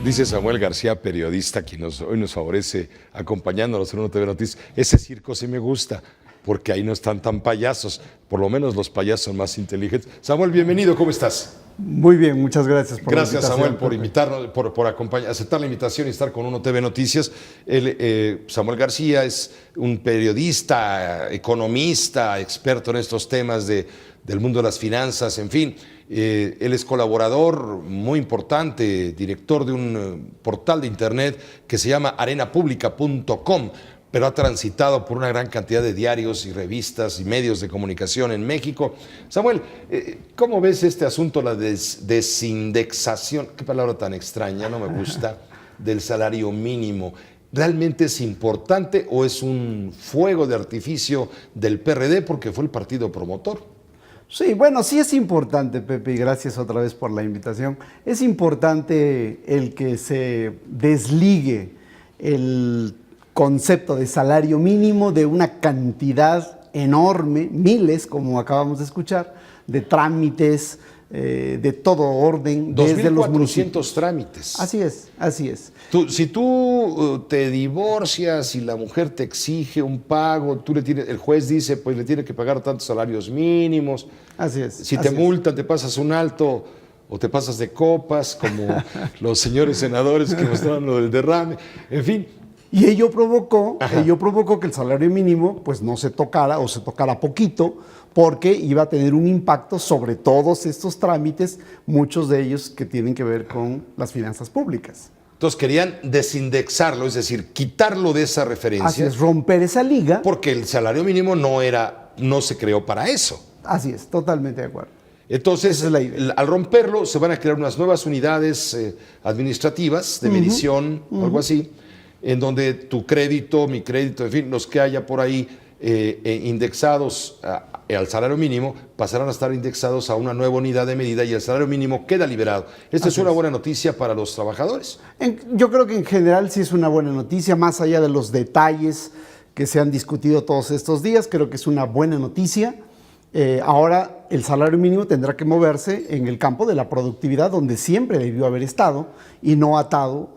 Dice Samuel García, periodista, quien hoy nos favorece acompañándonos en Uno TV Noticias. Ese circo sí me gusta, porque ahí no están tan payasos. Por lo menos los payasos son más inteligentes. Samuel, bienvenido, ¿cómo estás? Muy bien, muchas gracias por Gracias, la invitación. Samuel, por invitarnos, por aceptar la invitación y estar con Uno TV Noticias. Samuel García es un periodista, economista, experto en estos temas del mundo de las finanzas, en fin. Él es colaborador muy importante, director de un portal de internet que se llama arenapublica.com, pero ha transitado por una gran cantidad de diarios y revistas y medios de comunicación en México. Samuel, ¿cómo ves este asunto, la desindexación, qué palabra tan extraña, no me gusta, del salario mínimo? ¿Realmente es importante o es un fuego de artificio del PRD porque fue el partido promotor? Sí, bueno, sí es importante, Pepe, y gracias otra vez por la invitación. Es importante el que se desligue el concepto de salario mínimo de una cantidad enorme, miles, como acabamos de escuchar, de trámites, de todo orden, desde los municipios. 2.400 trámites. Así es, así es. Si tú te divorcias y la mujer te exige un pago, el juez dice, pues le tiene que pagar tantos salarios mínimos. Así es. Si te multan, te pasas un alto o te pasas de copas, como los señores senadores que mostraron lo del derrame. En fin. Y ello provocó que el salario mínimo pues no se tocara o se tocara poquito, porque iba a tener un impacto sobre todos estos trámites, muchos de ellos que tienen que ver con las finanzas públicas. Entonces querían desindexarlo, es decir, quitarlo de esa referencia. Así es, romper esa liga. Porque el salario mínimo no se creó para eso. Así es, totalmente de acuerdo. Entonces, al romperlo, se van a crear unas nuevas unidades administrativas de medición, algo así, en donde tu crédito, mi crédito, en fin, los que haya por ahí indexados al salario mínimo, pasarán a estar indexados a una nueva unidad de medida y el salario mínimo queda liberado. Esta es una buena noticia para los trabajadores. Yo creo que en general sí es una buena noticia, más allá de los detalles que se han discutido todos estos días, creo que es una buena noticia. Ahora el salario mínimo tendrá que moverse en el campo de la productividad, donde siempre debió haber estado, y no atado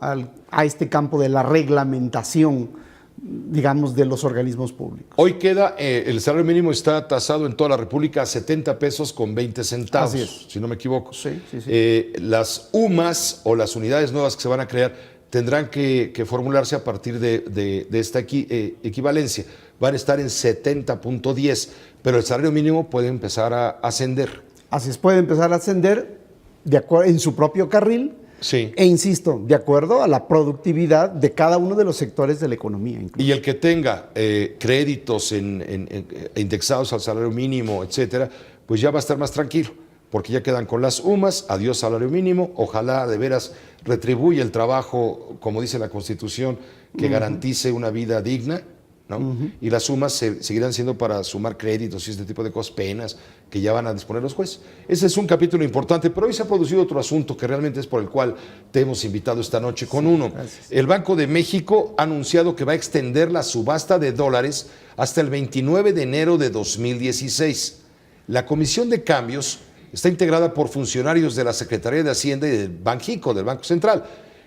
a este campo de la reglamentación, digamos, de los organismos públicos. Hoy queda, el salario mínimo está tasado en toda la República a 70 pesos con 20 centavos, así es, si no me equivoco. Sí, sí, sí. Las UMAS o las unidades nuevas que se van a crear tendrán que formularse a partir de esta equivalencia. Van a estar en 70.10, pero el salario mínimo puede empezar a ascender. Así es, puede empezar a ascender en su propio carril. Sí. E insisto, de acuerdo a la productividad de cada uno de los sectores de la economía. Incluso. Y el que tenga créditos indexados al salario mínimo, etcétera, pues ya va a estar más tranquilo, porque ya quedan con las UMAS, adiós salario mínimo, ojalá de veras retribuya el trabajo, como dice la Constitución, que garantice una vida digna, ¿no? Y las sumas seguirán siendo para sumar créditos y este tipo de cosas, penas que ya van a disponer los jueces. Ese es un capítulo importante, pero hoy se ha producido otro asunto que realmente es por el cual te hemos invitado esta noche con uno. Gracias. El Banco de México ha anunciado que va a extender la subasta de dólares hasta el 29 de enero de 2016. La Comisión de Cambios está integrada por funcionarios de la Secretaría de Hacienda y del Banjico, del Banco Central,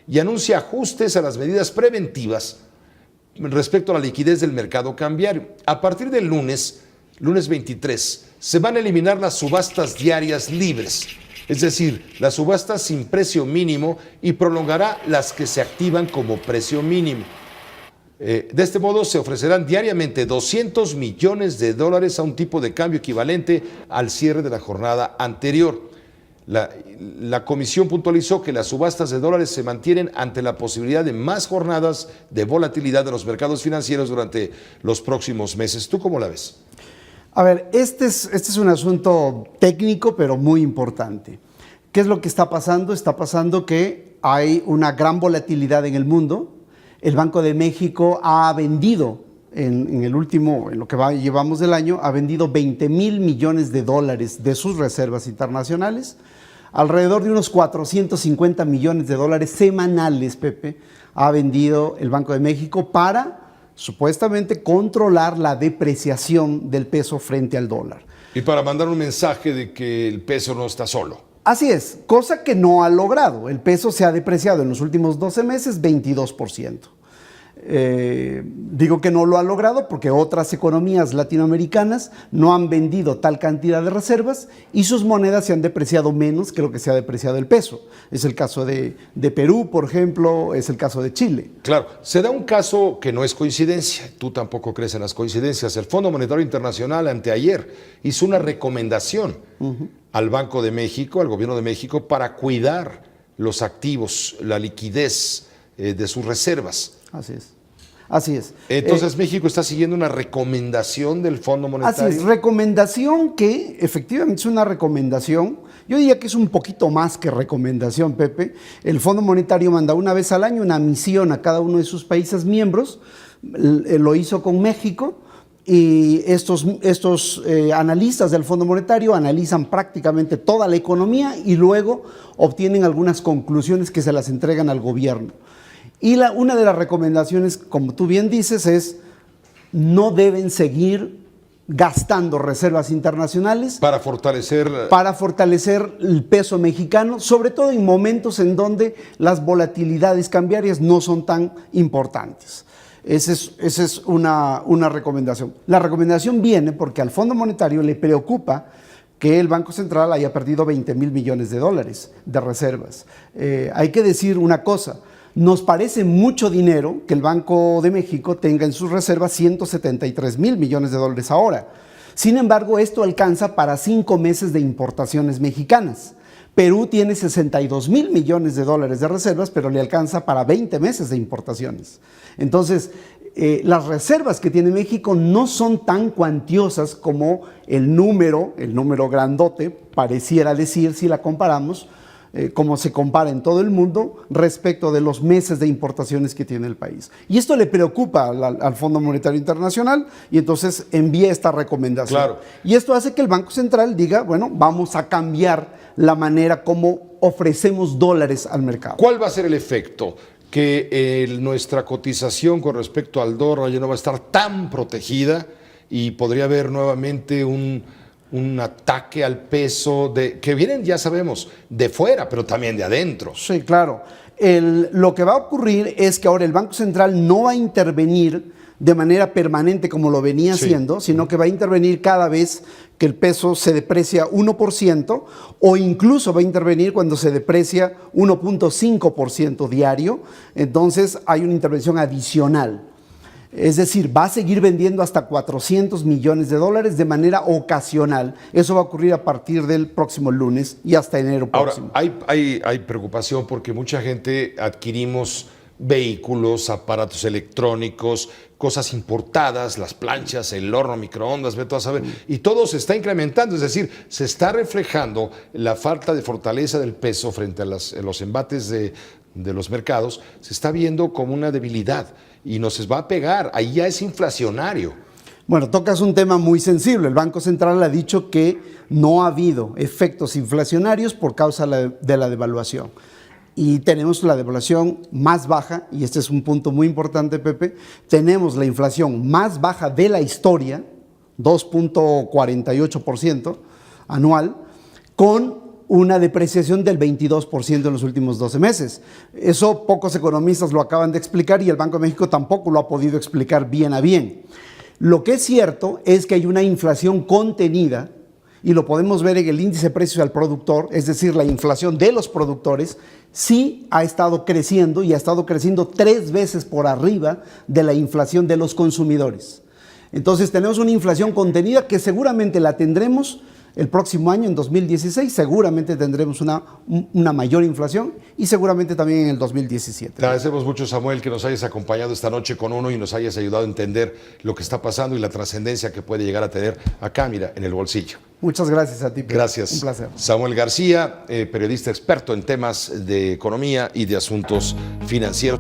y anuncia ajustes a las medidas preventivas respecto a la liquidez del mercado cambiario. A partir del lunes 23, se van a eliminar las subastas diarias libres, es decir, las subastas sin precio mínimo, y prolongará las que se activan como precio mínimo. De este modo se ofrecerán diariamente 200 millones de dólares a un tipo de cambio equivalente al cierre de la jornada anterior. La comisión puntualizó que las subastas de dólares se mantienen ante la posibilidad de más jornadas de volatilidad de los mercados financieros durante los próximos meses. ¿Tú cómo la ves? A ver, este es un asunto técnico, pero muy importante. ¿Qué es lo que está pasando? Está pasando que hay una gran volatilidad en el mundo. El Banco de México ha vendido, en lo que llevamos del año, ha vendido 20,000 millones de dólares de sus reservas internacionales. Alrededor de unos 450 millones de dólares semanales, Pepe, ha vendido el Banco de México para supuestamente controlar la depreciación del peso frente al dólar. Y para mandar un mensaje de que el peso no está solo. Así es, cosa que no ha logrado. El peso se ha depreciado en los últimos 12 meses 22%. Digo que no lo ha logrado porque otras economías latinoamericanas no han vendido tal cantidad de reservas y sus monedas se han depreciado menos que lo que se ha depreciado el peso. Es el caso de Perú, por ejemplo, es el caso de Chile. Claro, se da un caso que no es coincidencia, tú tampoco crees en las coincidencias. El Fondo Monetario Internacional anteayer hizo una recomendación al Banco de México, al Gobierno de México, para cuidar los activos, la liquidez de sus reservas. Así es. Así es. Entonces México está siguiendo una recomendación del Fondo Monetario. Así es, recomendación que efectivamente es una recomendación. Yo diría que es un poquito más que recomendación, Pepe. El Fondo Monetario manda una vez al año una misión a cada uno de sus países miembros. Lo hizo con México. Y estos analistas del Fondo Monetario analizan prácticamente toda la economía y luego obtienen algunas conclusiones que se las entregan al gobierno. Y una de las recomendaciones, como tú bien dices, es no deben seguir gastando reservas internacionales para fortalecer el peso mexicano, sobre todo en momentos en donde las volatilidades cambiarias no son tan importantes. Esa es una recomendación. La recomendación viene porque al Fondo Monetario le preocupa que el Banco Central haya perdido 20,000 millones de dólares de reservas. Hay que decir una cosa. Nos parece mucho dinero que el Banco de México tenga en sus reservas 173,000 millones de dólares ahora. Sin embargo, esto alcanza para 5 meses de importaciones mexicanas. Perú tiene 62,000 millones de dólares de reservas, pero le alcanza para 20 meses de importaciones. Entonces, las reservas que tiene México no son tan cuantiosas como el número grandote pareciera decir si la comparamos, como se compara en todo el mundo respecto de los meses de importaciones que tiene el país. Y esto le preocupa al Fondo Monetario Internacional y entonces envía esta recomendación. Claro. Y esto hace que el Banco Central diga, bueno, vamos a cambiar la manera como ofrecemos dólares al mercado. ¿Cuál va a ser el efecto? Que nuestra cotización con respecto al dólar ya no va a estar tan protegida y podría haber nuevamente un ataque al peso que vienen, ya sabemos, de fuera, pero también de adentro. Sí, claro. Lo que va a ocurrir es que ahora el Banco Central no va a intervenir de manera permanente como lo venía haciendo, sino que va a intervenir cada vez que el peso se deprecia 1% o incluso va a intervenir cuando se deprecia 1.5% diario. Entonces hay una intervención adicional. Es decir, va a seguir vendiendo hasta 400 millones de dólares de manera ocasional. Eso va a ocurrir a partir del próximo lunes y hasta enero próximo. Ahora, hay preocupación porque mucha gente adquirimos vehículos, aparatos electrónicos, cosas importadas, las planchas, el horno, microondas, ve todo a saber, y todo se está incrementando, es decir, se está reflejando la falta de fortaleza del peso frente a los embates de los mercados, se está viendo como una debilidad y nos va a pegar, ahí ya es inflacionario. Bueno, tocas un tema muy sensible. El Banco Central ha dicho que no ha habido efectos inflacionarios por causa de la devaluación. Y tenemos la devaluación más baja, y este es un punto muy importante, Pepe, tenemos la inflación más baja de la historia, 2.48% anual, con una depreciación del 22% en los últimos 12 meses. Eso pocos economistas lo acaban de explicar y el Banco de México tampoco lo ha podido explicar bien a bien. Lo que es cierto es que hay una inflación contenida y lo podemos ver en el índice de precios al productor, es decir, la inflación de los productores, sí ha estado creciendo y ha estado creciendo 3 veces por arriba de la inflación de los consumidores. Entonces tenemos una inflación contenida que seguramente la tendremos el próximo año, en 2016, seguramente tendremos una mayor inflación y seguramente también en el 2017. Te agradecemos mucho, Samuel, que nos hayas acompañado esta noche con uno y nos hayas ayudado a entender lo que está pasando y la trascendencia que puede llegar a tener acá, mira, en el bolsillo. Muchas gracias a ti, Pedro. Gracias. Un placer. Samuel García, periodista experto en temas de economía y de asuntos financieros.